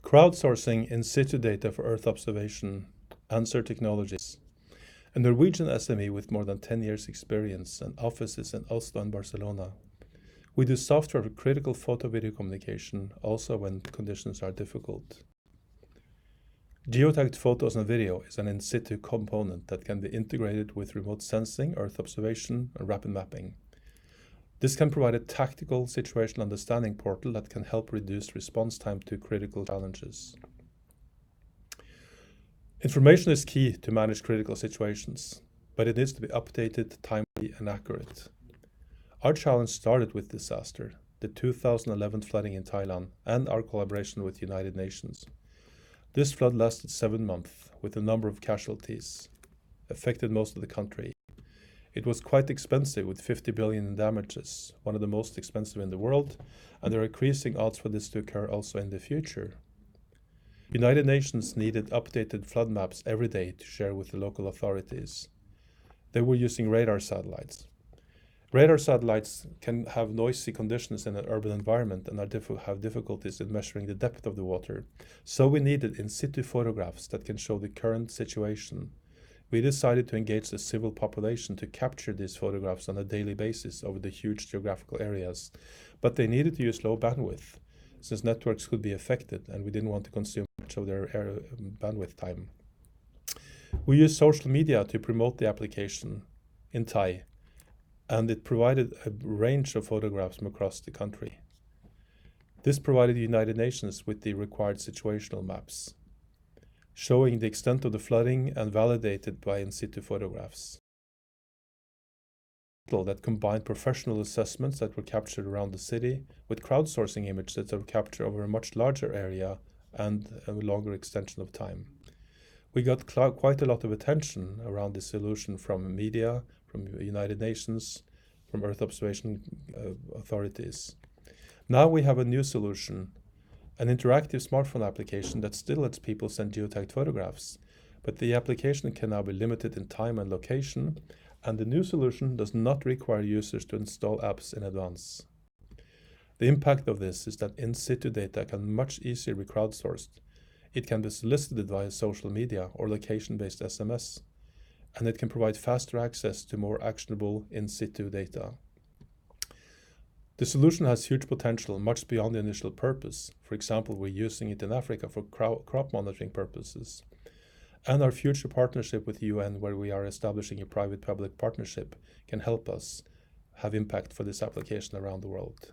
Crowdsourcing in-situ data for Earth observation, AnsuR technologies. A Norwegian SME with more than 10 years experience and offices in Oslo and Barcelona. We do software for critical photo-video communication, also when conditions are difficult. Geotagged photos and video is an in-situ component that can be integrated with remote sensing, Earth observation, and rapid mapping. This can provide a tactical situational understanding portal that can help reduce response time to critical challenges. Information is key to manage critical situations, but it needs to be updated, timely, and accurate. Our challenge started with disaster, the 2011 flooding in Thailand, and our collaboration with the United Nations. This flood lasted 7 months, with a number of casualties, affected most of the country. It was quite expensive, with 50 billion in damages, one of the most expensive in the world, and there are increasing odds for this to occur also in the future. United Nations needed updated flood maps every day to share with the local authorities. They were using radar satellites. Radar satellites can have noisy conditions in an urban environment and have difficulties in measuring the depth of the water. So we needed in-situ photographs that can show the current situation. We decided to engage the civil population to capture these photographs on a daily basis over the huge geographical areas, but they needed to use low bandwidth, since networks could be affected and we didn't want to consume much of their bandwidth time. We used social media to promote the application in Thai, and it provided a range of photographs from across the country. This provided the United Nations with the required situational maps, showing the extent of the flooding and validated by in-situ photographs. That combined professional assessments that were captured around the city with crowdsourcing images that were captured over a much larger area and a longer extension of time. We got quite a lot of attention around this solution from media, from the United Nations, from Earth observation authorities. Now we have a new solution, an interactive smartphone application that still lets people send geotagged photographs, but the application can now be limited in time and location, and the new solution does not require users to install apps in advance. The impact of this is that in-situ data can much easier be crowdsourced. It can be solicited via social media or location-based SMS, and it can provide faster access to more actionable in-situ data. The solution has huge potential, much beyond the initial purpose. For example, we're using it in Africa for crop monitoring purposes. And our future partnership with the UN, where we are establishing a private-public partnership, can help us have impact for this application around the world.